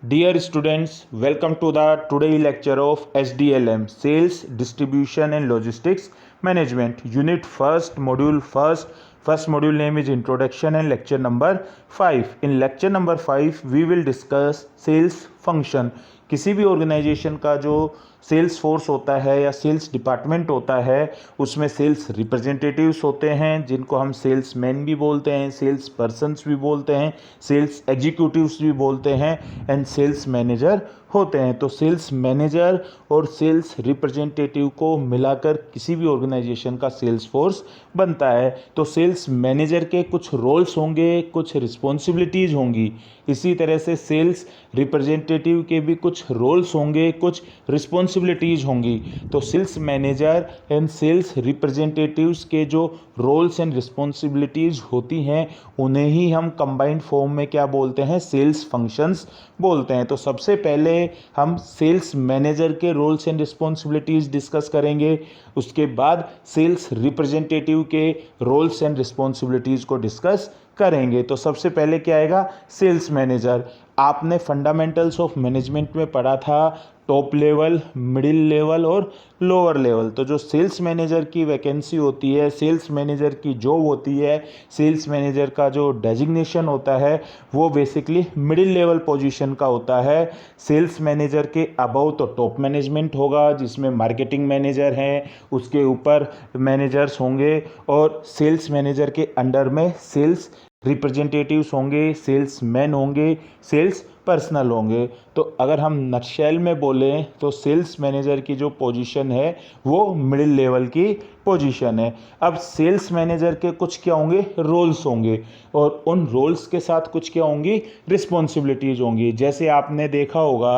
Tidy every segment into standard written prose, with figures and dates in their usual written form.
Dear students, welcome to the today lecture of SDLM Sales Distribution and Logistics Management Unit First module name is Introduction and lecture number 5. In lecture number 5 we will discuss sales function. किसी भी organisation का जो sales force होता है या sales department होता है उसमें सेल्स रिप्रेजेंटेटिव्स होते हैं जिनको हम सेल्स मैन भी बोलते हैं, सेल्स पर्सन्स भी बोलते हैं, सेल्स एग्जीक्यूटिव्स भी बोलते हैं एंड सेल्स मैनेजर होते हैं। तो सेल्स मैनेजर और सेल्स रिप्रेजेंटेटिव को मिलाकर किसी भी ऑर्गेनाइजेशन का सेल्स फोर्स बनता है। तो सेल्स मैनेजर के कुछ रोल्स होंगे, कुछ रिस्पॉन्सिबिलिटीज़ होंगी, इसी तरह से सेल्स रिप्रेजेंटेटिव के भी कुछ रोल्स होंगे, कुछ रिस्पॉन्सिबिलिटीज़ होंगी। तो sales manager and sales representatives के जो रोल्स एंड रिस्पॉन्सिबिलिटीज़ होती हैं उन्हें ही हम कंबाइंड फॉर्म में क्या बोलते हैं, सेल्स फंक्शंस बोलते हैं। तो सबसे पहले हम सेल्स मैनेजर के रोल्स एंड रिस्पॉन्सिबिलिटीज़ डिस्कस करेंगे, उसके बाद सेल्स रिप्रेजेंटेटिव के रोल्स एंड रिस्पॉन्सिबिलिटीज़ को डिस्कस करेंगे। तो सबसे पहले क्या आएगा, सेल्स मैनेजर। आपने फंडामेंटल्स ऑफ मैनेजमेंट में पढ़ा था टॉप लेवल, मिडिल लेवल और लोअर लेवल। तो जो सेल्स मैनेजर की वैकेंसी होती है, सेल्स मैनेजर की जॉब होती है, सेल्स मैनेजर का जो डेजिग्नेशन होता है वो बेसिकली मिडिल लेवल पोजीशन का होता है। सेल्स मैनेजर के अबव तो टॉप मैनेजमेंट होगा जिसमें मार्केटिंग मैनेजर हैं, उसके ऊपर मैनेजर्स होंगे और सेल्स मैनेजर के अंडर में सेल्स रिप्रेजेंटेटिव्स होंगे, सेल्स मैन होंगे, सेल्स पर्सनल होंगे। तो अगर हम नटशेल में बोलें तो सेल्स मैनेजर की जो पोजीशन है वो मिडिल लेवल की पोजीशन है। अब सेल्स मैनेजर के कुछ क्या होंगे, रोल्स होंगे और उन रोल्स के साथ कुछ क्या होंगी, रिस्पॉन्सिबिलिटीज़ होंगी। जैसे आपने देखा होगा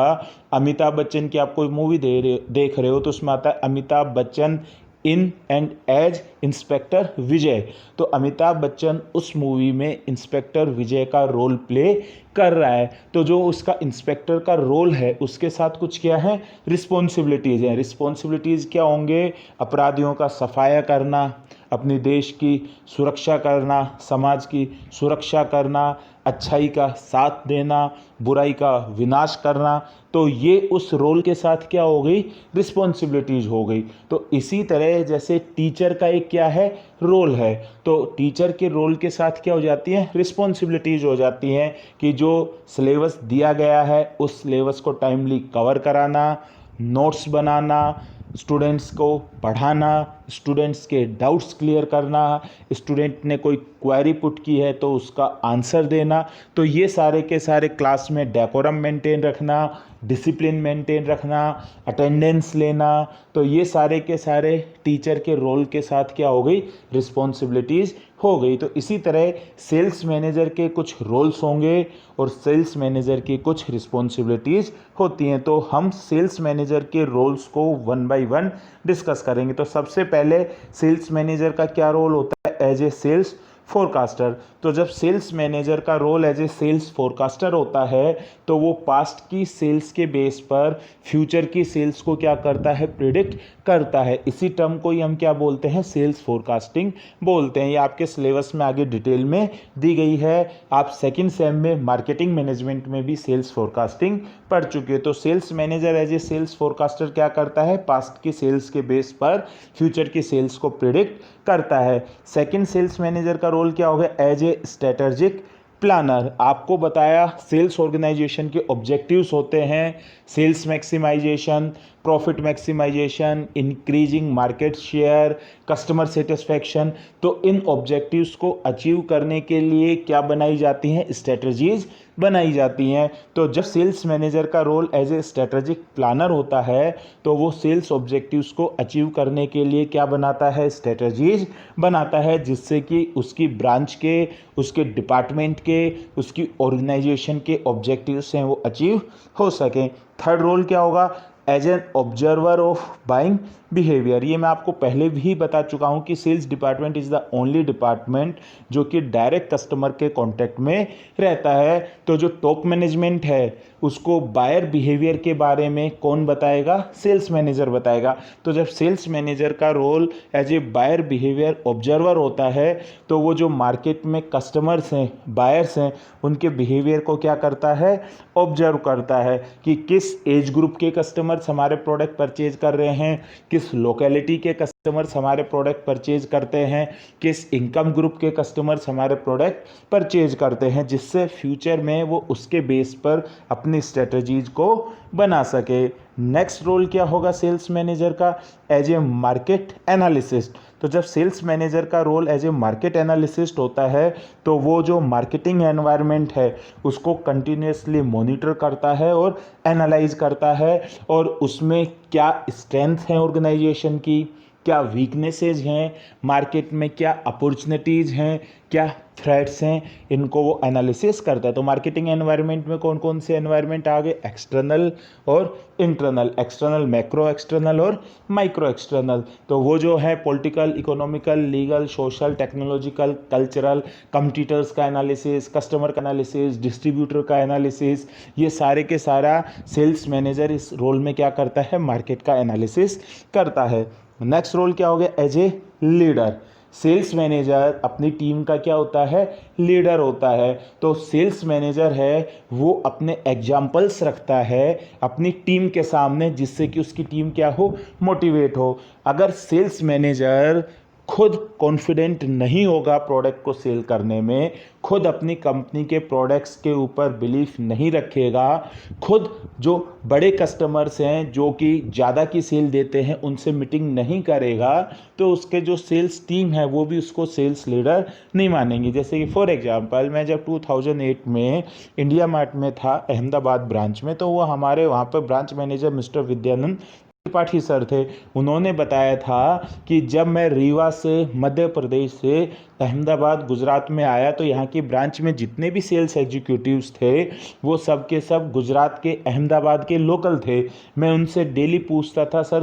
अमिताभ बच्चन की आप कोई मूवी देख रहे हो तो उसमें आता है Amitabh Bachchan in and as inspector Vijay. तो अमिताभ बच्चन उस मूवी में इंस्पेक्टर विजय का रोल प्ले कर रहा है। तो जो उसका इंस्पेक्टर का रोल है उसके साथ कुछ क्या है, रिस्पॉन्सिबिलिटीज़ हैं। रिस्पॉन्सिबिलिटीज़ क्या होंगे, अपराधियों का सफाया करना, अपनी देश की सुरक्षा करना, समाज की सुरक्षा करना, अच्छाई का साथ देना, बुराई का विनाश करना। तो ये उस रोल के साथ क्या हो गई, रिस्पॉन्सिबिलिटीज़ हो गई। तो इसी तरह जैसे टीचर का एक क्या है, रोल है, तो टीचर के रोल के साथ क्या हो जाती है, रिस्पॉन्सिबिलिटीज़ हो जाती हैं कि जो सिलेबस दिया गया है उस सिलेबस को टाइमली कवर कराना, नोट्स बनाना, स्टूडेंट्स को पढ़ाना, स्टूडेंट्स के डाउट्स क्लियर करना, स्टूडेंट ने कोई क्वेरी पुट की है तो उसका आंसर देना। तो ये सारे के सारे क्लास में डेकोरम मेंटेन रखना, डिसिप्लिन मेंटेन रखना, अटेंडेंस लेना। तो ये सारे के सारे टीचर के रोल के साथ क्या हो गई, रिस्पॉन्सिबिलिटीज़ हो गई। तो इसी तरह सेल्स मैनेजर के कुछ रोल्स होंगे और सेल्स मैनेजर की कुछ रिस्पॉन्सिबिलिटीज़ होती हैं। तो हम सेल्स मैनेजर के रोल्स को वन बाय वन डिस्कस करेंगे। तो सबसे पहले सेल्स मैनेजर का क्या रोल होता है, एज ए सेल्स फोरकास्टर। तो जब सेल्स मैनेजर का role as a sales forecaster होता है तो वो पास्ट की सेल्स के बेस पर फ्यूचर की सेल्स को क्या करता है, प्रिडिक्ट करता है। इसी टर्म को ही हम क्या बोलते हैं, सेल्स फोरकास्टिंग बोलते हैं। ये आपके सिलेबस में आगे डिटेल में दी गई है। आप सेकंड सेम में मार्केटिंग मैनेजमेंट में भी सेल्स फोरकास्टिंग पढ़ चुके हो। तो sales manager as a sales forecaster क्या करता है, पास्ट की सेल्स के बेस पर फ्यूचर की सेल्स को प्रिडिक्ट करता है। सेकंड सेल्स मैनेजर का रोल क्या होगा, एज ए स्ट्रेटजिक प्लानर। आपको बताया सेल्स ऑर्गेनाइजेशन के ऑब्जेक्टिव्स होते हैं sales maximisation, profit maximisation, increasing market share, customer satisfaction. तो इन ऑब्जेक्टिव्स को अचीव करने के लिए क्या बनाई जाती हैं, स्ट्रेटजीज बनाई जाती हैं। तो जब सेल्स मैनेजर का role as a strategic planner होता है तो वो सेल्स ऑब्जेक्टिव्स को अचीव करने के लिए क्या बनाता है, स्ट्रेटजीज बनाता है जिससे कि उसकी ब्रांच के, उसके डिपार्टमेंट के, उसकी ऑर्गेनाइजेशन के ऑब्जेक्टिव्स हैं वो अचीव हो सकें। थर्ड रोल क्या होगा, as an observer of buying behaviour. ये मैं आपको पहले भी बता चुका हूँ कि sales department is the only department जो कि डायरेक्ट कस्टमर के कांटेक्ट में रहता है। तो जो टॉप मैनेजमेंट है उसको बायर बिहेवियर के बारे में कौन बताएगा? सेल्स मैनेजर बताएगा। तो जब सेल्स मैनेजर का role as a buyer behaviour observer होता है तो वो जो मार्केट में कस्टमर्स हैं, बायर्स हैं, उनके बिहेवियर को क्या करता है? ऑब्जर्व करता है कि किस एज ग्रुप के कस्टमर्स हमारे प्रोडक्ट परचेज कर रहे हैं, किस लोकेलिटी के कस्टमर्स हमारे प्रोडक्ट परचेज करते हैं, किस इनकम ग्रुप के कस्टमर्स हमारे प्रोडक्ट परचेज करते हैं, जिससे फ्यूचर में वो उसके बेस पर अपनी स्ट्रेटजीज को बना सके। नेक्स्ट रोल क्या होगा सेल्स मैनेजर का? As a market analyst. तो जब सेल्स मैनेजर का role as a market analyst होता है तो वो जो मार्केटिंग एनवायरनमेंट है उसको कंटिन्यूसली मॉनिटर करता है और एनालाइज करता है, और उसमें क्या स्ट्रेंथ है ऑर्गेनाइजेशन की, क्या वीकनेसेस हैं मार्केट में, क्या अपॉर्चुनिटीज़ हैं, क्या थ्रेट्स हैं, इनको वो एनालिसिस करता है। तो मार्केटिंग एनवायरनमेंट में कौन कौन से एनवायरनमेंट आ गए? एक्सटर्नल और इंटरनल। एक्सटर्नल मैक्रो एक्सटर्नल और माइक्रो एक्सटर्नल। तो वो जो है political, economical, legal, social, technological, cultural, competitors का एनालिसिस, कस्टमर का एनालिसिस, डिस्ट्रीब्यूटर का एनालिसिस, ये सारे के सारा सेल्स मैनेजर इस रोल में क्या करता है? मार्केट का एनालिसिस करता है। नेक्स्ट रोल क्या हो गया? As a leader. Sales manager अपनी टीम का क्या होता है? लीडर होता है। तो सेल्स मैनेजर है वो अपने एग्जाम्पल्स रखता है अपनी टीम के सामने, जिससे कि उसकी टीम क्या हो? मोटिवेट हो। अगर सेल्स मैनेजर खुद कॉन्फिडेंट नहीं होगा प्रोडक्ट को सेल करने में, खुद अपनी कंपनी के प्रोडक्ट्स के ऊपर बिलीफ नहीं रखेगा, खुद जो बड़े कस्टमर्स हैं जो कि ज़्यादा की सेल देते हैं उनसे मीटिंग नहीं करेगा, तो उसके जो सेल्स टीम है वो भी उसको सेल्स लीडर नहीं मानेंगे। जैसे कि फॉर एग्जांपल मैं जब 2008 में इंडिया मार्ट में था अहमदाबाद ब्रांच में, तो वो हमारे वहाँ पर branch manager mister Vidyanand Tripathi sir थे। उन्होंने बताया था कि जब मैं रीवा से, मध्य प्रदेश से अहमदाबाद गुजरात में आया तो यहाँ की ब्रांच में जितने भी सेल्स एग्जीक्यूटिव्स थे वो सब के सब गुजरात के, अहमदाबाद के लोकल थे। मैं उनसे डेली पूछता था, सर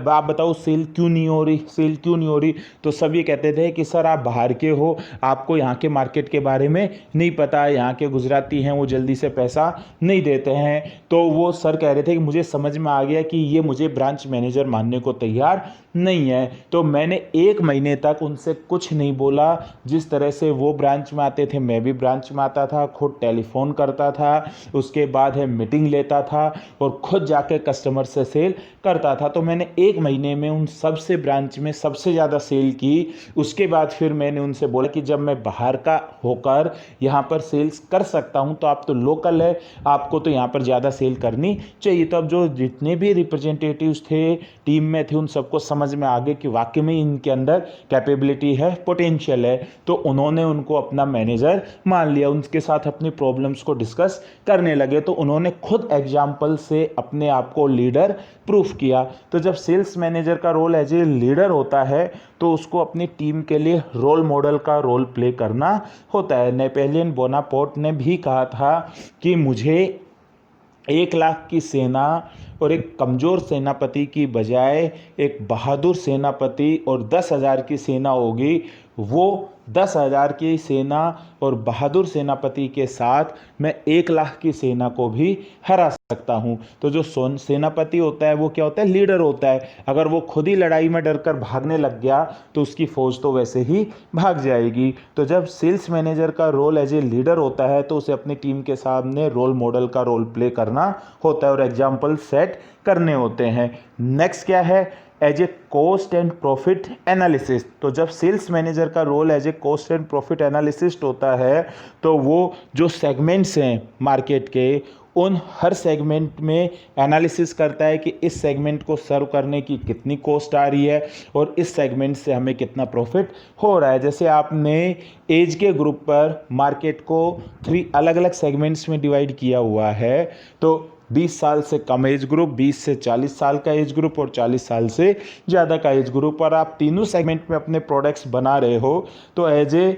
आप बताओ सेल क्यों नहीं हो रही, सेल क्यों नहीं हो रही? तो सब ये कहते थे कि सर आप बाहर के हो, आपको यहाँ के मार्केट के बारे में नहीं पता, यहाँ के गुजराती हैं वो जल्दी से पैसा नहीं देते हैं। तो वो सर कह रहे थे कि मुझे समझ में आ गया कि ये मुझे ब्रांच मैनेजर मानने को तैयार नहीं है। तो मैंने 1 महीने तक उनसे कुछ नहीं बोला। जिस तरह से वो ब्रांच में आते थे मैं भी ब्रांच में आता था, खुद टेलीफोन करता था, उसके बाद है मीटिंग लेता था और खुद जाके कस्टमर से सेल करता था। तो मैंने 1 महीने में उन सबसे ब्रांच में सबसे ज़्यादा सेल की। उसके बाद फिर मैंने उनसे बोला कि जब मैं बाहर का होकर यहाँ पर सेल्स कर सकता हूँ तो आप तो लोकल है, आपको तो यहाँ पर ज़्यादा सेल करनी चाहिए। तो अब जो जितने भी रिप्रेजेंटेटिव्स थे टीम में थे उन सबको समझ में आ गया कि वाकई में इनके अंदर कैपेबिलिटी है, पोटेंशियल है। तो उन्होंने उनको अपना मैनेजर मान लिया, उनके साथ अपनी प्रॉब्लम्स को डिस्कस करने लगे। तो उन्होंने खुद एग्जाम्पल से अपने आप को लीडर प्रूफ किया। तो जब सेल्स मैनेजर का रोल एज ए लीडर होता है तो उसको अपनी टीम के लिए रोल मॉडल का रोल प्ले करना होता है। नेपोलियन बोनापार्ट ने भी कहा था कि मुझे 1 लाख की सेना और एक कमज़ोर सेनापति की बजाय एक बहादुर सेनापति और 10,000 की सेना होगी, वो 10,000 की सेना और बहादुर सेनापति के साथ मैं 1 लाख की सेना को भी हरा सकता हूँ। तो जो सेनापति होता है वो क्या होता है? लीडर होता है। अगर वो खुद ही लड़ाई में डरकर भागने लग गया तो उसकी फौज तो वैसे ही भाग जाएगी। तो जब सेल्स मैनेजर का रोल एज ए लीडर होता है तो उसे अपनी टीम के सामने रोल मॉडल का रोल प्ले करना होता है और एग्जाम्पल सेट करने होते हैं। नेक्स्ट क्या है? As a cost and profit analysis. तो जब सेल्स मैनेजर का role as a cost and profit analyst होता है तो वो जो सेगमेंट्स हैं मार्केट के उन हर सेगमेंट में एनालिसिस करता है कि इस सेगमेंट को सर्व करने की कितनी कॉस्ट आ रही है और इस सेगमेंट से हमें कितना प्रॉफिट हो रहा है। जैसे आपने एज के ग्रुप पर मार्केट को 3 अलग अलग सेगमेंट्स में डिवाइड किया हुआ है। तो 20 साल से कम एज ग्रुप, 20 से 40 साल का एज ग्रुप और 40 साल से ज़्यादा का एज ग्रुप, और आप तीनों सेगमेंट में अपने प्रोडक्ट्स बना रहे हो तो as a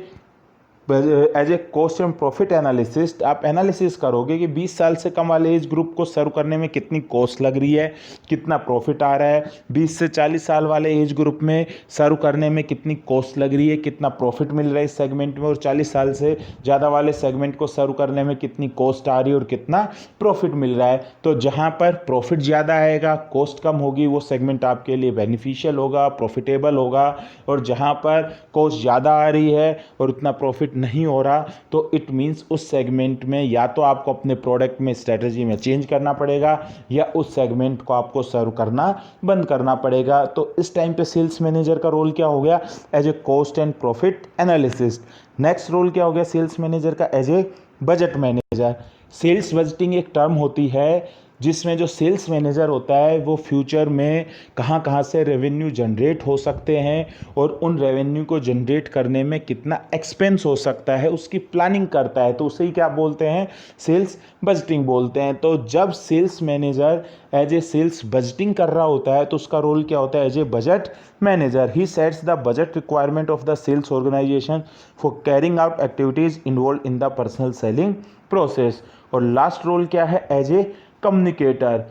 as a cost and profit analyst आप एनालिसिस करोगे कि 20 साल से कम वाले एज ग्रुप को सर्व करने में कितनी कॉस्ट लग रही है, कितना प्रॉफिट आ रहा है, 20 से 40 साल वाले एज ग्रुप में सर्व करने में कितनी कॉस्ट लग रही है, कितना प्रॉफिट मिल रहा है इस सेगमेंट में, और 40 साल से ज़्यादा वाले सेगमेंट को सर्व करने में कितनी कॉस्ट आ रही है और कितना प्रॉफिट मिल रहा है। तो जहाँ पर प्रॉफिट ज़्यादा आएगा, कॉस्ट कम होगी, वो सेगमेंट आपके लिए बेनिफिशियल होगा, प्रॉफिटेबल होगा। और जहाँ पर कॉस्ट ज़्यादा आ रही है और उतना प्रॉफिट नहीं हो रहा, तो इट मीन्स उस सेगमेंट में या तो आपको अपने प्रोडक्ट में स्ट्रेटजी में चेंज करना पड़ेगा या उस सेगमेंट को आपको सर्व करना बंद करना पड़ेगा। तो इस टाइम पे सेल्स मैनेजर का रोल क्या हो गया, as a cost and profit analyst. Next role क्या हो गया सेल्स मैनेजर का, as a budget manager. Sales budgeting एक टर्म होती है जिसमें जो सेल्स मैनेजर होता है वो फ्यूचर में कहाँ कहाँ से रेवेन्यू जनरेट हो सकते हैं और उन रेवेन्यू को जनरेट करने में कितना एक्सपेंस हो सकता है उसकी प्लानिंग करता है। तो उसे ही क्या बोलते हैं, सेल्स बजटिंग बोलते हैं। तो जब sales manager as a sales budgeting कर रहा होता है तो उसका रोल क्या होता है, as a budget manager. He sets the budget requirement of the sales organisation for carrying out activities involve in the personal selling process. और लास्ट रोल क्या है, as a communicator.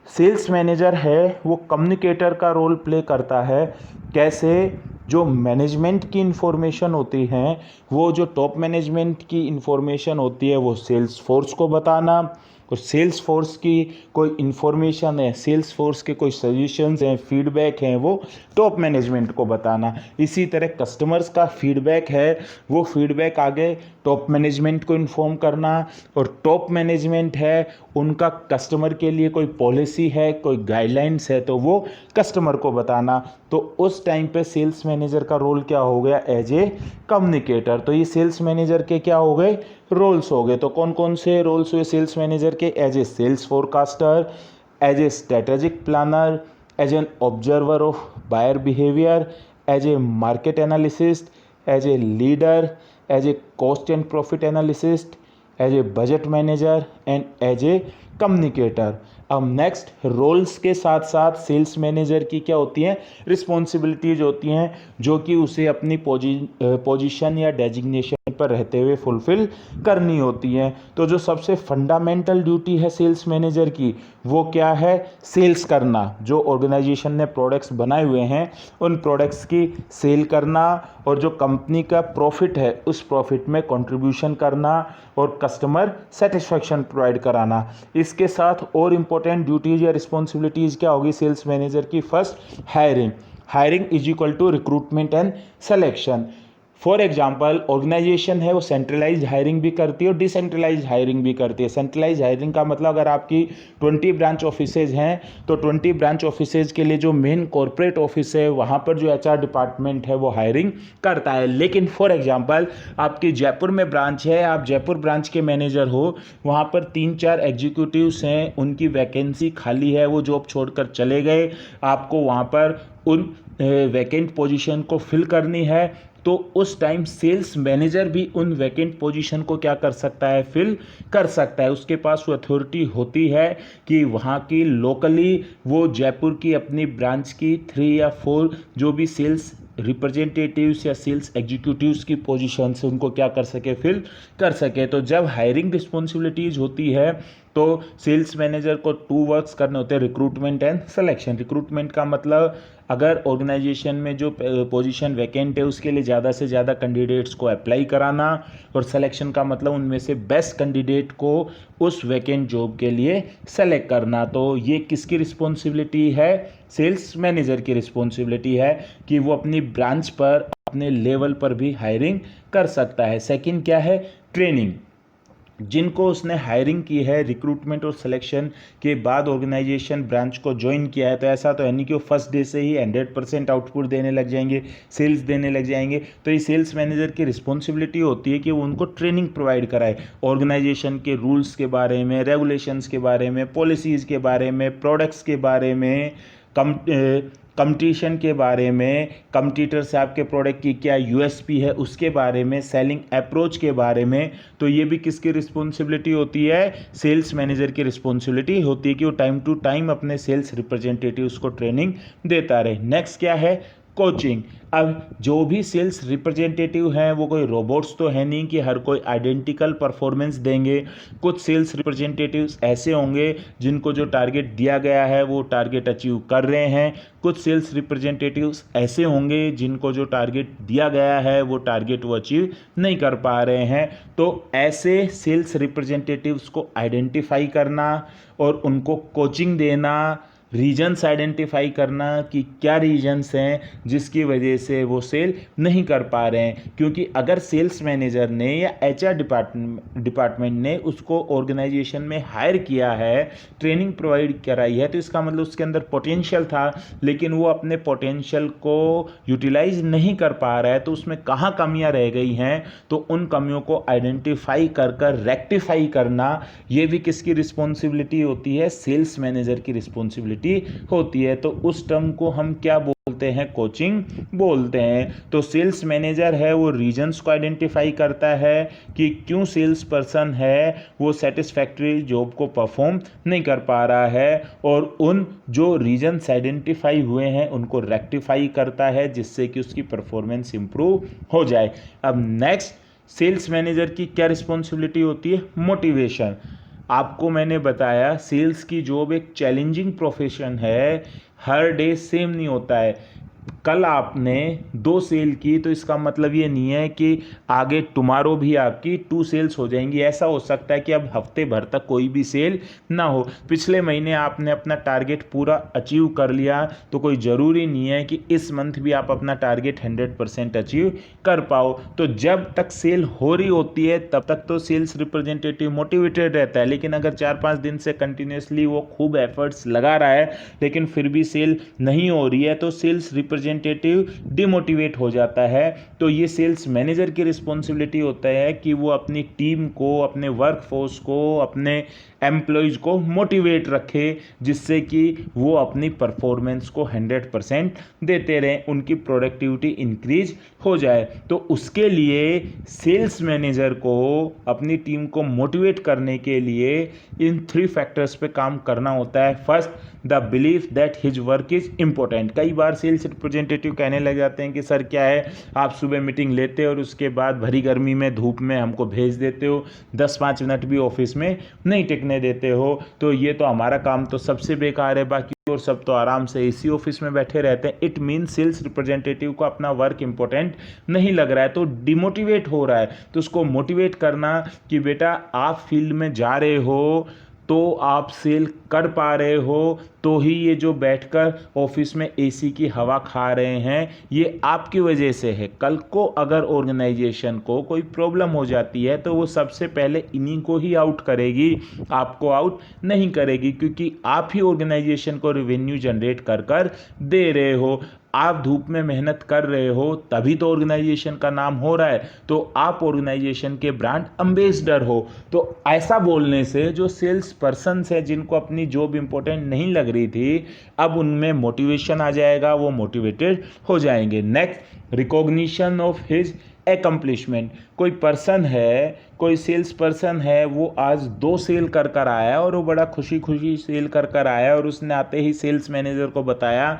Sales manager है वो communicator का role play करता है। कैसे, जो मैनेजमेंट की इंफॉर्मेशन होती हैं, वो जो टॉप मैनेजमेंट की इंफॉर्मेशन होती है वो सेल्स फोर्स को बताना, और सेल्स फोर्स की कोई इन्फॉर्मेशन है, सेल्स फोर्स के कोई सजेशंस हैं, फीडबैक हैं, वो टॉप मैनेजमेंट को बताना। इसी तरह कस्टमर्स का फीडबैक है, वो फीडबैक आगे टॉप मैनेजमेंट को इन्फॉर्म करना, और टॉप मैनेजमेंट है उनका कस्टमर के लिए कोई पॉलिसी है, कोई गाइडलाइंस है, तो वो कस्टमर को बताना। तो उस टाइम पे सेल्स मैनेजर का रोल क्या हो गया, एज ए कम्युनिकेटर। तो ये सेल्स मैनेजर के क्या हो गए, रोल्स हो गए। तो कौन कौन से रोल्स हुए सेल्स मैनेजर के, as a sales forecaster, as a strategic planner, as an observer of buyer behaviour, as a market analyst, as a leader, as a cost and profit analyst, as a budget manager and as a communicator. अब next, roles के साथ साथ sales manager की क्या होती हैं, responsibilities होती हैं, जो कि उसे अपनी पोजीशन या डेजिग्नेशन पर रहते हुए फुलफिल करनी होती हैं। तो जो सबसे फंडामेंटल ड्यूटी है सेल्स मैनेजर की, वो क्या है, सेल्स करना। जो ऑर्गेनाइजेशन ने प्रोडक्ट्स बनाए हुए हैं उन प्रोडक्ट्स की सेल करना, और जो कंपनी का प्रॉफिट है उस प्रॉफिट में कंट्रीब्यूशन करना, और कस्टमर सेटिस्फैक्शन प्रोवाइड कराना। इसके साथ और इम्पोर्टेंट ड्यूटीज या रिस्पॉन्सिबिलिटीज़ क्या होगी सेल्स मैनेजर की, first hiring. Hiring is equal to recruitment and selection. For example, organisation है वो सेंट्रलाइज हायरिंग भी करती है और डिसेंट्रलाइज हायरिंग भी करती है। सेंट्रलाइज हायरिंग का मतलब, अगर आपकी 20 ब्रांच ऑफिसेज हैं तो 20 ब्रांच ऑफिसेज के लिए जो मेन कॉर्पोरेट ऑफिस है वहाँ पर जो HR डिपार्टमेंट है वो हायरिंग करता है। लेकिन फॉर एग्जाम्पल, आपकी जयपुर में ब्रांच है, आप जयपुर ब्रांच के मैनेजर हो, वहाँ पर 3-4 एग्जीक्यूटिव्स हैं, उनकी वैकेंसी खाली है, वो जॉब छोड़कर चले गए, आपको वहाँ पर उन वैकेंट पोजीशन को फिल करनी है। तो उस टाइम सेल्स मैनेजर भी उन वैकेंट पोजीशन को क्या कर सकता है, फिल कर सकता है। उसके पास वो अथॉरिटी होती है कि वहाँ की लोकली वो जयपुर की अपनी ब्रांच की 3 या 4 जो भी सेल्स रिप्रेजेंटेटिव्स या सेल्स एग्जीक्यूटिव्स की पोजीशन से उनको क्या कर सके, फिल कर सके। तो जब हायरिंग रिस्पॉन्सिबिलिटीज होती है तो सेल्स मैनेजर को 2 वर्क्स करने होते हैं, रिक्रूटमेंट एंड सिलेक्शन। रिक्रूटमेंट का मतलब, अगर ऑर्गेनाइजेशन में जो पोजीशन वैकेंट है उसके लिए ज़्यादा से ज़्यादा कैंडिडेट्स को अप्लाई कराना, और सिलेक्शन का मतलब उनमें से बेस्ट कैंडिडेट को उस वैकेंट जॉब के लिए सेलेक्ट करना। तो ये किसकी रिस्पॉन्सिबिलिटी है, सेल्स मैनेजर की रिस्पॉन्सिबिलिटी है कि वो अपनी ब्रांच पर अपने लेवल पर भी हायरिंग कर सकता है। सेकंड क्या है, ट्रेनिंग। जिनको उसने हायरिंग की है रिक्रूटमेंट और सिलेक्शन के बाद ऑर्गेनाइजेशन ब्रांच को ज्वाइन किया है, तो ऐसा तो है नहीं कि वो फर्स्ट डे से ही 100% आउटपुट देने लग जाएंगे, सेल्स देने लग जाएंगे। तो ये सेल्स मैनेजर की रिस्पॉन्सिबिलिटी होती है कि वो उनको ट्रेनिंग प्रोवाइड कराए, ऑर्गेनाइजेशन के रूल्स के बारे में, रेगुलेशंस के बारे में, पॉलिसीज़ के बारे में, प्रोडक्ट्स के बारे में, कंपटीशन के बारे में, कंपटीटर से आपके प्रोडक्ट की क्या USP है उसके बारे में, सेलिंग अप्रोच के बारे में। तो ये भी किसकी रिस्पॉन्सिबिलिटी होती है, सेल्स मैनेजर की रिस्पॉन्सिबिलिटी होती है कि वो टाइम टू टाइम अपने सेल्स रिप्रेजेंटेटिव्स को ट्रेनिंग देता रहे। नेक्स्ट क्या है, कोचिंग। अब जो भी सेल्स रिप्रेजेंटेटिव हैं वो कोई रोबोट्स तो है नहीं कि हर कोई आइडेंटिकल परफॉर्मेंस देंगे। कुछ सेल्स रिप्रेजेंटेटिव्स ऐसे होंगे जिनको जो टारगेट दिया गया है वो टारगेट अचीव कर रहे हैं। कुछ सेल्स रिप्रेजेंटेटिव्स ऐसे होंगे जिनको जो टारगेट दिया गया है वो टारगेट वो अचीव नहीं कर पा रहे हैं। तो ऐसे सेल्स रिप्रेजेंटेटिव्स को आइडेंटिफाई करना और उनको कोचिंग देना, रीजन्स आइडेंटिफाई करना कि क्या रीजन्स हैं जिसकी वजह से वो सेल नहीं कर पा रहे हैं। क्योंकि अगर सेल्स मैनेजर ने या एचआर डिपार्टमेंट ने उसको ऑर्गेनाइजेशन में हायर किया है, ट्रेनिंग प्रोवाइड कराई है, तो इसका मतलब उसके अंदर पोटेंशियल था, लेकिन वो अपने पोटेंशियल को यूटिलाइज नहीं कर पा रहा है। तो उसमें कहाँ कमियाँ रह गई हैं, तो उन कमियों को आइडेंटिफाई कर रेक्टिफाई करना, ये भी किसकी रिस्पॉन्सिबिलिटी होती है? सेल्स मैनेजर की रिस्पॉन्सिबिलिटी होती है। तो उस टर्म को हम क्या बोलते हैं? कोचिंग बोलते हैं। तो सेल्स मैनेजर है वो रीजन्स को आइडेंटिफाई करता है कि क्यों सेल्स पर्सन है वो सेटिस्फैक्ट्री जॉब को परफॉर्म नहीं कर पा रहा है, और उन जो रीजन्स आइडेंटिफाई हुए हैं उनको रेक्टिफाई करता है जिससे कि उसकी परफॉर्मेंस इंप्रूव हो जाए। अब नेक्स्ट, सेल्स मैनेजर की क्या रिस्पॉन्सिबिलिटी होती है? मोटिवेशन। आपको मैंने बताया सेल्स की जॉब एक चैलेंजिंग प्रोफेशन है, हर डे सेम नहीं होता है। कल आपने 2 सेल की तो इसका मतलब ये नहीं है कि आगे टुमारो भी आपकी 2 सेल्स हो जाएंगी। ऐसा हो सकता है कि अब हफ्ते भर तक कोई भी सेल ना हो। पिछले महीने आपने अपना टारगेट पूरा अचीव कर लिया तो कोई ज़रूरी नहीं है कि इस मंथ भी आप अपना टारगेट 100% अचीव कर पाओ। तो जब तक सेल हो रही होती है तब तक तो सेल्स रिप्रेजेंटेटिव मोटिवेटेड रहता है, लेकिन अगर 4-5 दिन से कंटिन्यूसली वो खूब एफर्ट्स लगा रहा है लेकिन फिर भी सेल नहीं हो रही है तो सेल्स रिप्रेजेंटेटिव डिमोटिवेट हो जाता है। तो ये सेल्स मैनेजर की रिस्पॉन्सिबिलिटी होता है कि वो अपनी टीम को, अपने वर्कफोर्स को, अपने एम्प्लॉयज़ को मोटिवेट रखे जिससे कि वो अपनी परफॉर्मेंस को 100% देते रहें, उनकी प्रोडक्टिविटी इंक्रीज हो जाए। तो उसके लिए सेल्स मैनेजर को अपनी टीम को मोटिवेट करने के लिए इन 3 फैक्टर्स पे काम करना होता है। First, the belief that his work is important. कई बार सेल्स रिप्रेजेंटेटिव कहने लग जाते हैं कि सर क्या है, आप सुबह मीटिंग लेते हो और उसके बाद भरी गर्मी में धूप में हमको भेज देते हो, 10-5 मिनट भी ऑफिस में नहीं टिकने देते हो, तो ये तो हमारा काम तो सबसे बेकार है, बाकी और सब तो आराम से इसी ऑफिस में बैठे रहते हैं। इट मीन सेल्स रिप्रेजेंटेटिव को अपना वर्क इंपॉर्टेंट नहीं लग रहा है, तो डिमोटिवेट हो रहा है। तो उसको मोटिवेट करना कि बेटा आप फील्ड में जा रहे हो तो आप सेल कर पा रहे हो, तो ही ये जो बैठकर ऑफिस में एसी की हवा खा रहे हैं ये आपकी वजह से है। कल को अगर ऑर्गेनाइजेशन को कोई प्रॉब्लम हो जाती है तो वो सबसे पहले इन्हीं को ही आउट करेगी, आपको आउट नहीं करेगी, क्योंकि आप ही ऑर्गेनाइजेशन को रेवेन्यू जनरेट कर दे रहे हो। आप धूप में मेहनत कर रहे हो तभी तो ऑर्गेनाइजेशन का नाम हो रहा है, तो आप ऑर्गेनाइजेशन के ब्रांड एम्बेसडर हो। तो ऐसा बोलने से जो सेल्स पर्सन है जिनको अपनी जॉब इंपॉर्टेंट नहीं लग रही थी, अब उनमें मोटिवेशन आ जाएगा, वो मोटिवेटेड हो जाएंगे। Next, recognition of his accomplishment. कोई पर्सन है, कोई सेल्स पर्सन है, वो आज 2 सेल कर आया और वो बड़ा खुशी खुशी सेल कर आया और उसने आते ही सेल्स मैनेजर को बताया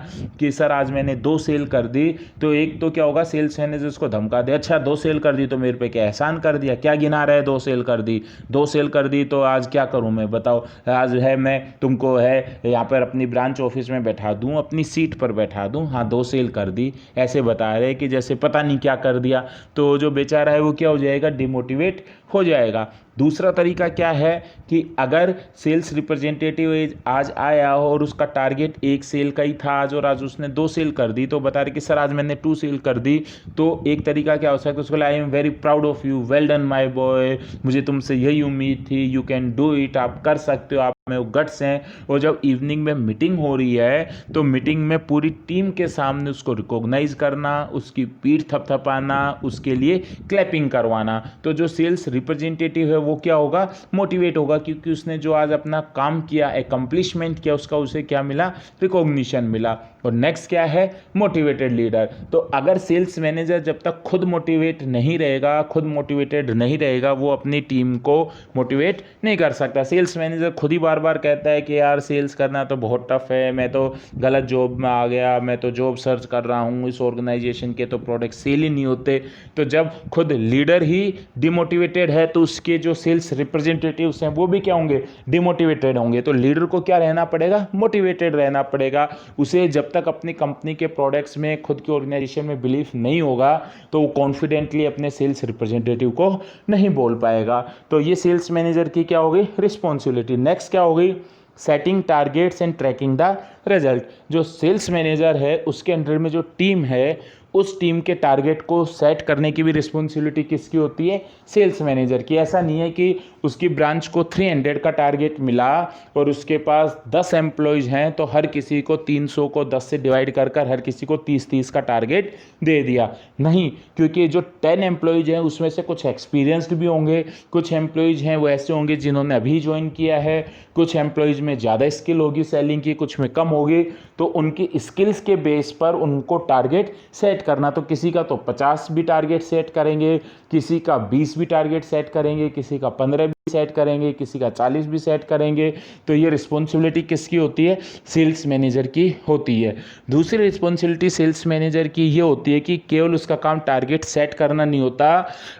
कि सर आज मैंने 2 सेल कर दी। तो एक तो क्या होगा, सेल्स मैनेजर उसको धमका दे, अच्छा 2 सेल कर दी तो मेरे पे क्या एहसान कर दिया, क्या गिना रहा है, 2 सेल कर दी, 2 सेल कर दी तो आज क्या करूं मैं, बताओ। आज है मैं तुमको है यहाँ पर अपनी ब्रांच ऑफिस में बैठा दूं, अपनी सीट पर बैठा दूं, हाँ 2 सेल कर दी, ऐसे बता रहे कि जैसे पता नहीं क्या कर दिया। तो जो बेचारा है वो क्या हो जाएगा, डिमोटिवेट हो जाएगा। दूसरा तरीका क्या है कि अगर सेल्स रिप्रेजेंटेटिव आज आया और उसका टारगेट 1 सेल का ही था आज, और आज उसने 2 सेल कर दी, तो बता रहे कि सर आज मैंने 2 सेल कर दी। तो एक तरीका क्या हो सकता है, उसको I am very proud of you, well done my boy, मुझे तुमसे यही उम्मीद थी, यू कैन डू इट, आप कर सकते हो, आप में वो गट्स हैं। और जब इवनिंग में मीटिंग हो रही है तो मीटिंग में पूरी टीम के सामने उसको रिकॉग्नाइज करना, उसकी पीठ थपथपाना, उसके लिए क्लैपिंग करवाना। तो जो सेल्स रिप्रेजेंटेटिव है वो क्या होगा, मोटिवेट होगा, क्योंकि उसने जो आज अपना काम किया, एकम्प्लिशमेंट किया, उसका उसे क्या मिला, रिकॉग्निशन मिला। और नेक्स्ट क्या है, मोटिवेटेड लीडर। तो अगर सेल्स मैनेजर जब तक खुद मोटिवेट नहीं रहेगा, खुद मोटिवेटेड नहीं रहेगा, वो अपनी टीम को मोटिवेट नहीं कर सकता। सेल्स मैनेजर खुद ही बार बार कहता है कि यार सेल्स करना तो बहुत टफ है, मैं तो गलत जॉब में आ गया, मैं तो जॉब सर्च कर रहा हूँ, इस ऑर्गेनाइजेशन के तो प्रोडक्ट सेल ही नहीं होते। तो जब खुद लीडर ही डिमोटिवेटेड है तो उसके जो सेल्स रिप्रेजेंटेटिव्स हैं वो भी क्या होंगे, डिमोटिवेटेड होंगे। तो लीडर को क्या रहना पड़ेगा, मोटिवेटेड रहना पड़ेगा। उसे जब तक अपनी कंपनी के प्रोडक्ट्स में, खुद की ऑर्गेनाइजेशन में बिलीफ नहीं होगा तो वो कॉन्फिडेंटली अपने सेल्स रिप्रेजेंटेटिव को नहीं बोल पाएगा। तो ये सेल्स मैनेजर की क्या होगी, रिस्पॉन्सिबिलिटी। नेक्स्ट क्या होगी, setting targets and tracking the result. जो सेल्स मैनेजर है उसके अंडर में जो टीम है, उस टीम के टारगेट को सेट करने की भी रिस्पॉन्सिबिलिटी किसकी होती है, सेल्स मैनेजर की। ऐसा नहीं है कि उसकी ब्रांच को 300 का टारगेट मिला और उसके पास 10 एम्प्लॉयज़ हैं तो हर किसी को 300 को 10 से डिवाइड कर हर किसी को 30-30 का टारगेट दे दिया। नहीं, क्योंकि जो 10 एम्प्लॉयज़ हैं उसमें से कुछ एक्सपीरियंस्ड भी होंगे, कुछ एम्प्लॉयज़ हैं वो ऐसे होंगे जिन्होंने अभी ज्वाइन किया है, कुछ एम्प्लॉयज़ में ज़्यादा स्किल होगी सेलिंग की, कुछ में कम होगी। तो उनकी स्किल्स के बेस पर उनको टारगेट सेट करना। तो किसी का तो 50 भी टारगेट सेट करेंगे, किसी का 20 भी टारगेट सेट करेंगे, किसी का 15 भी सेट करेंगे, किसी का 40 भी सेट करेंगे। तो ये रिस्पॉन्सिबिलिटी किसकी होती है, सेल्स मैनेजर की होती है। दूसरी रिस्पॉन्सिबिलिटी सेल्स मैनेजर की ये होती है कि केवल उसका काम टारगेट सेट करना नहीं होता,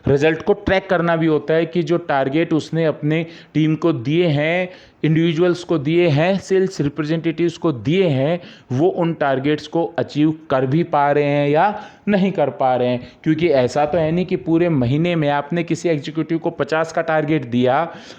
रिजल्ट को ट्रैक करना भी होता है कि जो टारगेट उसने अपने टीम को दिए हैं, इंडिविजुअल्स को दिए हैं, सेल्स रिप्रेजेंटेटिव्स को दिए हैं, वो उन टारगेट्स को अचीव कर भी पा रहे हैं या नहीं कर पा रहे हैं। क्योंकि ऐसा तो है नहीं कि पूरे महीने में आपने किसी एग्जीक्यूटिव को 50 का टारगेट दिया,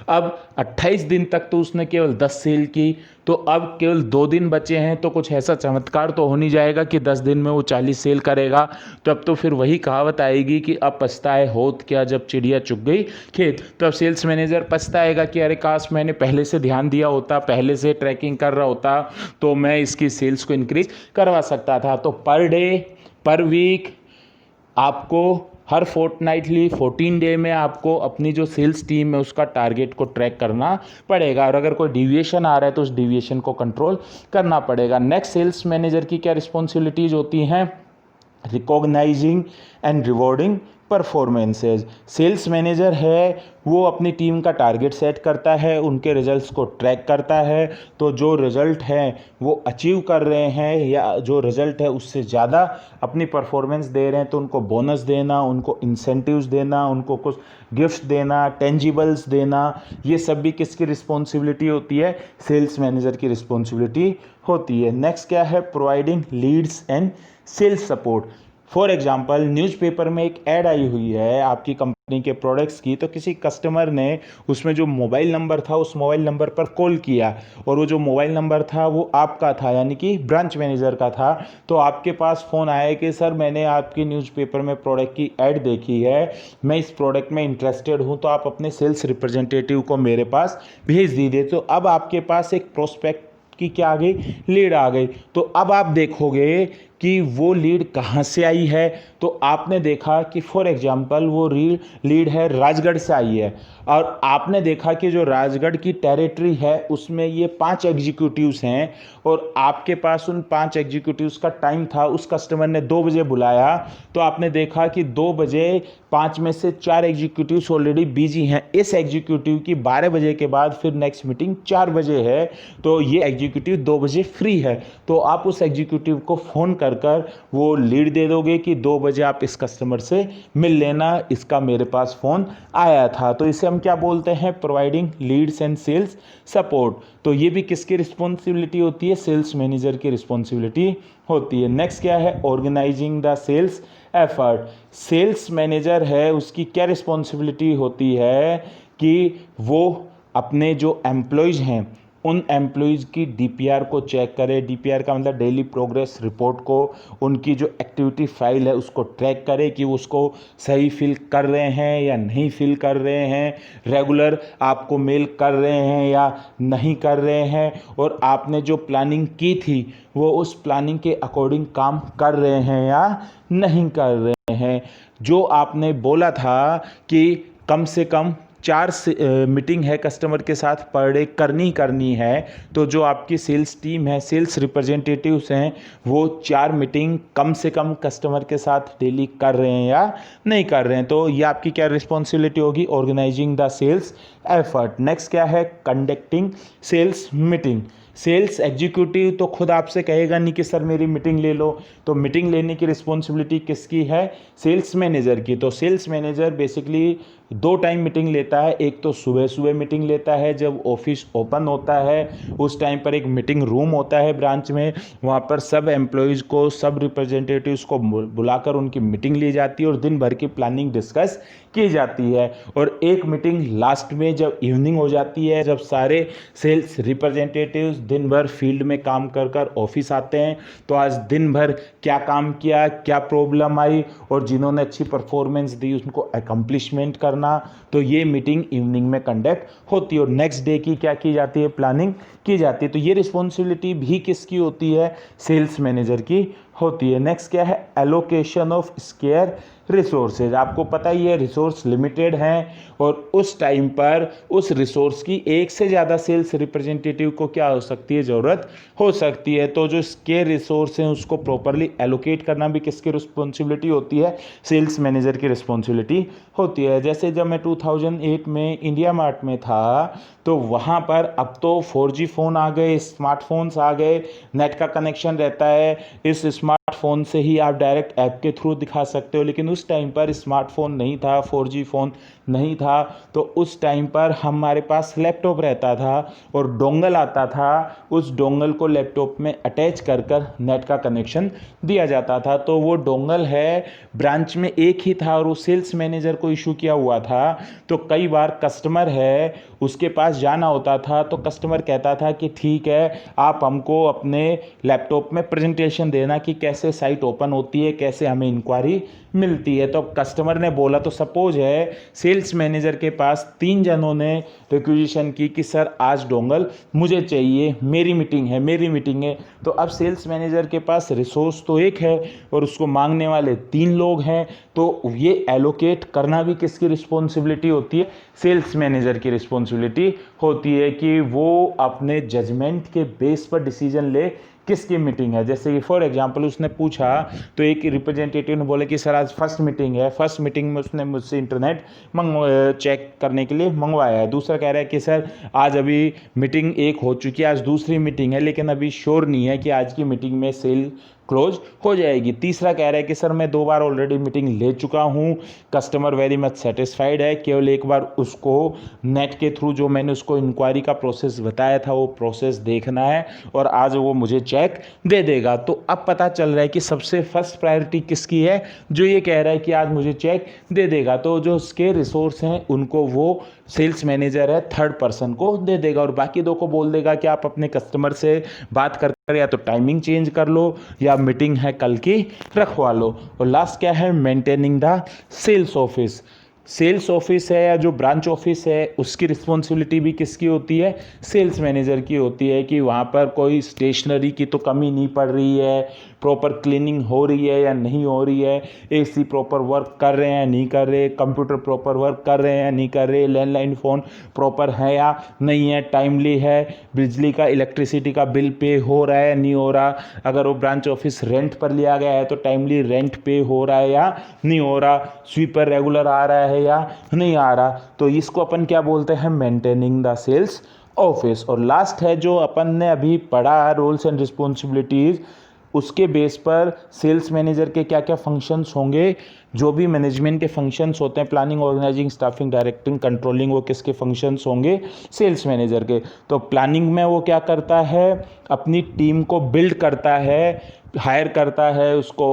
अब 28 दिन तक तो उसने केवल 10 सेल की, तो अब केवल 2 दिन बचे हैं, तो कुछ ऐसा चमत्कार तो हो नहीं जाएगा कि 10 दिन में वो 40 सेल करेगा। तो अब तो फिर वही कहावत आएगी कि अब पछताए होत क्या जब चिड़िया चुग गई खेत। तो अब सेल्स मैनेजर पछताएगा कि अरे काश मैंने पहले से ध्यान दिया होता, पहले से ट्रैकिंग कर रहा होता तो मैं इसकी सेल्स को इंक्रीज करवा सकता था। तो पर डे, पर वीक आपको हर फोर्टनाइटली 14 डे में आपको अपनी जो सेल्स टीम है उसका टारगेट को ट्रैक करना पड़ेगा, और अगर कोई डिविएशन आ रहा है तो उस डिविएशन को कंट्रोल करना पड़ेगा। नेक्स्ट सेल्स मैनेजर की क्या रिस्पॉन्सिबिलिटीज होती हैं, recognising and rewarding performances. Sales manager है वो अपनी टीम का टारगेट सेट करता है, उनके रिजल्ट्स को ट्रैक करता है। तो जो रिजल्ट हैं वो अचीव कर रहे हैं या जो रिजल्ट है उससे ज़्यादा अपनी परफॉर्मेंस दे रहे हैं तो उनको बोनस देना, उनको इंसेंटिव्स देना, उनको कुछ गिफ्ट देना, टेंजिबल्स देना, ये सब भी किसकी रिस्पॉन्सिबिलिटी होती है, सेल्स मैनेजर की रिस्पॉन्सिबिलिटी होती है। नेक्स्ट क्या है, providing leads and sales support. For example newspaper में एक ऐड आई हुई है आपकी कंपनी के प्रोडक्ट्स की, तो किसी कस्टमर ने उसमें जो मोबाइल नंबर था उस मोबाइल नंबर पर कॉल किया और वो जो मोबाइल नंबर था वो आपका था, यानी कि ब्रांच मैनेजर का था। तो आपके पास फ़ोन आया कि सर मैंने आपकी न्यूज़पेपर में प्रोडक्ट की ऐड देखी है, मैं इस प्रोडक्ट में इंटरेस्टेड हूँ, तो आप अपने सेल्स रिप्रेजेंटेटिव को मेरे पास भेज दीजिए। तो अब आपके पास एक प्रोस्पेक्ट की क्या आ गई, लीड आ गई। तो अब आप देखोगे कि वो लीड कहाँ से आई है। तो आपने देखा कि फॉर एग्जांपल वो लीड है राजगढ़ से आई है, और आपने देखा कि जो राजगढ़ की टेरिटरी है उसमें ये 5 एग्जीक्यूटिव्स हैं और आपके पास उन 5 एग्जीक्यूटिव्स का टाइम था, उस कस्टमर ने 2 बजे बुलाया। तो आपने देखा कि 2 बजे 5 में से 4 एग्जीक्यूटिव्स ऑलरेडी बिजी हैं, इस एग्जीक्यूटिव की 12 बजे के बाद फिर नेक्स्ट मीटिंग 4 बजे है, तो ये एग्जीक्यूटिव 2 बजे फ्री है। तो आप उस एग्जीक्यूटिव को फ़ोन कर वो लीड दे दोगे कि 2 बजे आप इस कस्टमर से मिल लेना, इसका मेरे पास फ़ोन आया था। तो इसे हम क्या बोलते हैं, providing leads and sales support. तो ये भी किसकी रिस्पॉन्सिबिलिटी होती है, सेल्स मैनेजर की रिस्पॉन्सिबिलिटी होती है। नेक्स्ट क्या है, organising the sales effort. Sales manager है उसकी क्या रिस्पॉन्सिबिलिटी होती है कि वो अपने जो एम्प्लॉयज़ हैं उन एम्प्लॉयज़ की डीपीआर को चेक करे। डीपीआर का मतलब डेली प्रोग्रेस रिपोर्ट को, उनकी जो एक्टिविटी फाइल है उसको ट्रैक करे कि उसको सही फिल कर रहे हैं या नहीं फिल कर रहे हैं, रेगुलर आपको मेल कर रहे हैं या नहीं कर रहे हैं, और आपने जो प्लानिंग की थी वो उस प्लानिंग के अकॉर्डिंग काम कर रहे हैं या नहीं कर रहे हैं। जो आपने बोला था कि कम से कम 4 मीटिंग है कस्टमर के साथ पर डे करनी है, तो जो आपकी सेल्स टीम है, सेल्स रिप्रेजेंटेटिव्स हैं, वो 4 मीटिंग कम से कम कस्टमर के साथ डेली कर रहे हैं या नहीं कर रहे हैं। तो ये आपकी क्या रिस्पॉन्सिबिलिटी होगी, organising the sales effort. Next क्या है, conducting sales meeting. Sales executive तो खुद आपसे कहेगा नहीं कि सर मेरी मीटिंग ले लो, तो मीटिंग लेने की रिस्पॉन्सिबिलिटी किसकी है, सेल्स मैनेजर की। तो sales manager basically 2 time meeting लेता है, एक तो सुबह सुबह मीटिंग लेता है जब ऑफिस ओपन होता है, उस टाइम पर एक मीटिंग रूम होता है ब्रांच में, वहाँ पर सब एम्प्लॉयज़ को, सब रिप्रेजेंटेटिव्स को बुलाकर उनकी मीटिंग ली जाती है और दिन भर की प्लानिंग डिस्कस की जाती है। और एक मीटिंग लास्ट में जब इवनिंग हो जाती है, जब सारे सेल्स रिप्रेजेंटेटिव्स दिन भर फील्ड में काम कर कर ऑफिस आते हैं, तो आज दिन भर क्या काम किया, क्या प्रॉब्लम आई, और जिन्होंने अच्छी परफॉर्मेंस दी उनको अकम्पलिशमेंट करना, तो ये मीटिंग इवनिंग में कंडक्ट होती है और नेक्स्ट डे की क्या की जाती है, प्लानिंग की जाती है। तो ये रिस्पॉन्सिबिलिटी भी किसकी होती है, सेल्स मैनेजर की होती है। नेक्स्ट क्या है, एलोकेशन ऑफ स्केयर रिसोर्सेज। आपको पता ही है रिसोर्स लिमिटेड हैं और उस टाइम पर उस रिसोर्स की एक से ज़्यादा सेल्स रिप्रेजेंटेटिव को क्या हो सकती है, ज़रूरत हो सकती है। तो जो स्केयर रिसोर्स हैं उसको प्रॉपरली एलोकेट करना भी किसकी रिस्पॉन्सिबिलिटी होती है, सेल्स मैनेजर की रिस्पॉन्सिबिलिटी होती है। जैसे जब मैं 2008 में इंडिया मार्ट में था, तो वहाँ पर अब तो 4G फ़ोन आ गए, स्मार्टफोन्स आ गए, नेट का कनेक्शन रहता है, इस स्मार्टफोन से ही आप डायरेक्ट ऐप के थ्रू दिखा सकते हो। लेकिन उस टाइम पर स्मार्टफोन नहीं था, 4G फ़ोन नहीं था, तो उस टाइम पर हमारे पास लैपटॉप रहता था और डोंगल आता था, उस डोंगल को लैपटॉप में अटैच कर कर नेट का कनेक्शन दिया जाता था। तो वो डोंगल है ब्रांच में एक ही था और वो सेल्स मैनेजर को इशू किया हुआ था। तो कई बार कस्टमर है उसके पास जाना होता था, तो कस्टमर कहता था कि ठीक है, आप हमको अपने लैपटॉप में प्रेजेंटेशन देना कि कैसे साइट ओपन होती है, कैसे हमें इंक्वायरी मिलती है। तो कस्टमर ने बोला, तो सपोज है सेल्स मैनेजर के पास 3 जनों ने रिक्वेजिशन की कि सर आज डोंगल मुझे चाहिए, मेरी मीटिंग है। तो अब सेल्स मैनेजर के पास रिसोर्स तो एक है और उसको मांगने वाले 3 लोग हैं, तो ये एलोकेट करना भी किसकी रिस्पॉन्सिबिलिटी होती है, सेल्स मैनेजर की रिस्पॉन्सिबिलिटी होती है कि वो अपने जजमेंट के बेस पर डिसीजन ले किसकी मीटिंग है। जैसे कि फॉर एग्जांपल उसने पूछा, तो एक रिप्रेजेंटेटिव ने बोला कि सर आज फर्स्ट मीटिंग है, फर्स्ट मीटिंग में उसने मुझसे इंटरनेट चेक करने के लिए मंगवाया है। दूसरा कह रहा है कि सर आज अभी मीटिंग एक हो चुकी है, आज दूसरी मीटिंग है, लेकिन अभी श्योर नहीं है कि आज की मीटिंग में सेल क्लोज हो जाएगी। तीसरा कह रहा है कि सर मैं 2 बार ऑलरेडी मीटिंग ले चुका हूँ, कस्टमर वेरी मच सेटिस्फाइड है, केवल एक बार उसको नेट के थ्रू जो मैंने उसको इंक्वायरी का प्रोसेस बताया था वो प्रोसेस देखना है और आज वो मुझे चेक दे देगा। तो अब पता चल रहा है कि सबसे फर्स्ट प्रायोरिटी किसकी है, जो ये कह रहा है कि आज मुझे चेक दे देगा। तो जो उसके रिसोर्स हैं उनको वो सेल्स मैनेजर है थर्ड पर्सन को दे देगा और बाकी 2 को बोल देगा कि आप अपने कस्टमर से बात कर या तो टाइमिंग चेंज कर लो या मीटिंग है कल की रखवा लो। और लास्ट क्या है, maintaining the sales office. Sales office है या जो ब्रांच ऑफिस है उसकी रिस्पॉन्सिबिलिटी भी किसकी होती है, सेल्स मैनेजर की होती है कि वहाँ पर कोई स्टेशनरी की तो कमी नहीं पड़ रही है, प्रॉपर क्लीनिंग हो रही है या नहीं हो रही है, एसी प्रॉपर वर्क कर रहे हैं नहीं कर रहे, कंप्यूटर प्रॉपर वर्क कर रहे हैं नहीं कर रहे, लैंडलाइन फ़ोन प्रॉपर है या नहीं है, टाइमली है, बिजली का इलेक्ट्रिसिटी का बिल पे हो रहा है नहीं हो रहा, अगर वो ब्रांच ऑफिस रेंट पर लिया गया है तो टाइमली रेंट पे हो रहा है या नहीं हो रहा, स्वीपर रेगुलर आ रहा है या नहीं आ रहा। तो इसको अपन क्या बोलते हैं, मेंटेनिंग द सेल्स ऑफिस। और लास्ट है जो अपन ने अभी पढ़ा, रोल्स एंड रिस्पॉन्सिबिलिटीज़, उसके बेस पर सेल्स मैनेजर के क्या क्या फंक्शंस होंगे, जो भी मैनेजमेंट के फंक्शंस होते हैं, planning, organising, staffing, directing, controlling, वो किसके फंक्शंस होंगे, सेल्स मैनेजर के। तो प्लानिंग में वो क्या करता है, अपनी टीम को बिल्ड करता है, हायर करता है, उसको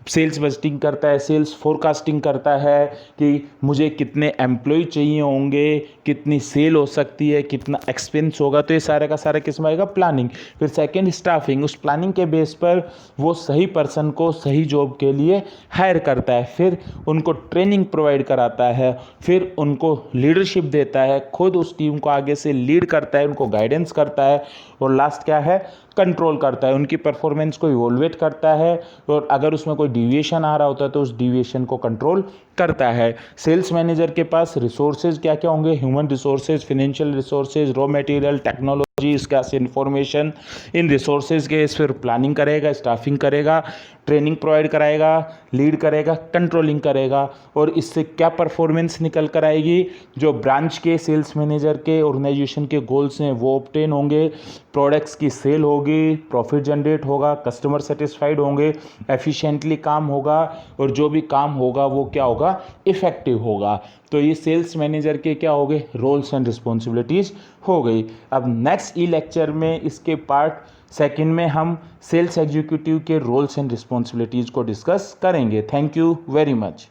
सेल्स बजटिंग करता है, सेल्स फोरकास्टिंग करता है कि मुझे कितने एम्प्लॉय चाहिए होंगे, कितनी सेल हो सकती है, कितना एक्सपेंस होगा, तो ये सारा का सारा किस में आएगा, प्लानिंग। फिर सेकंड स्टाफिंग, उस प्लानिंग के बेस पर वो सही पर्सन को सही जॉब के लिए हायर करता है, फिर उनको ट्रेनिंग प्रोवाइड कराता है, फिर उनको लीडरशिप देता है, खुद उस टीम को आगे से लीड करता है, उनको गाइडेंस करता है, और लास्ट क्या है, कंट्रोल करता है, उनकी परफॉर्मेंस को इवोल्वेट करता है, और अगर उसमें कोई डिविएशन आ रहा होता है तो उस डिविएशन को कंट्रोल करता है। सेल्स मैनेजर के पास रिसोर्सेज क्या क्या होंगे, human resources, financial resources, raw material, technology, इसका इंफॉर्मेशन, इन रिसोर्सेज के इस फिर प्लानिंग करेगा, स्टाफिंग करेगा, ट्रेनिंग प्रोवाइड कराएगा, लीड करेगा, कंट्रोलिंग करेगा और इससे क्या परफॉर्मेंस निकल कर आएगी, जो ब्रांच के सेल्स मैनेजर के ऑर्गेनाइजेशन के गोल्स हैं वो ऑब्टेन होंगे, प्रोडक्ट्स की सेल होगी, प्रॉफिट जनरेट होगा, कस्टमर सेटिस्फाइड होंगे, एफिशिएंटली काम होगा और जो भी काम होगा वो क्या होगा, इफेक्टिव होगा। तो ये सेल्स मैनेजर के क्या हो गए, रोल्स एंड रिस्पॉन्सिबिलिटीज़ हो गई। अब नेक्स्ट ई लेक्चर में इसके पार्ट सेकंड में हम सेल्स एग्जीक्यूटिव के रोल्स एंड रिस्पॉन्सिबिलिटीज़ को डिस्कस करेंगे। Thank you very much.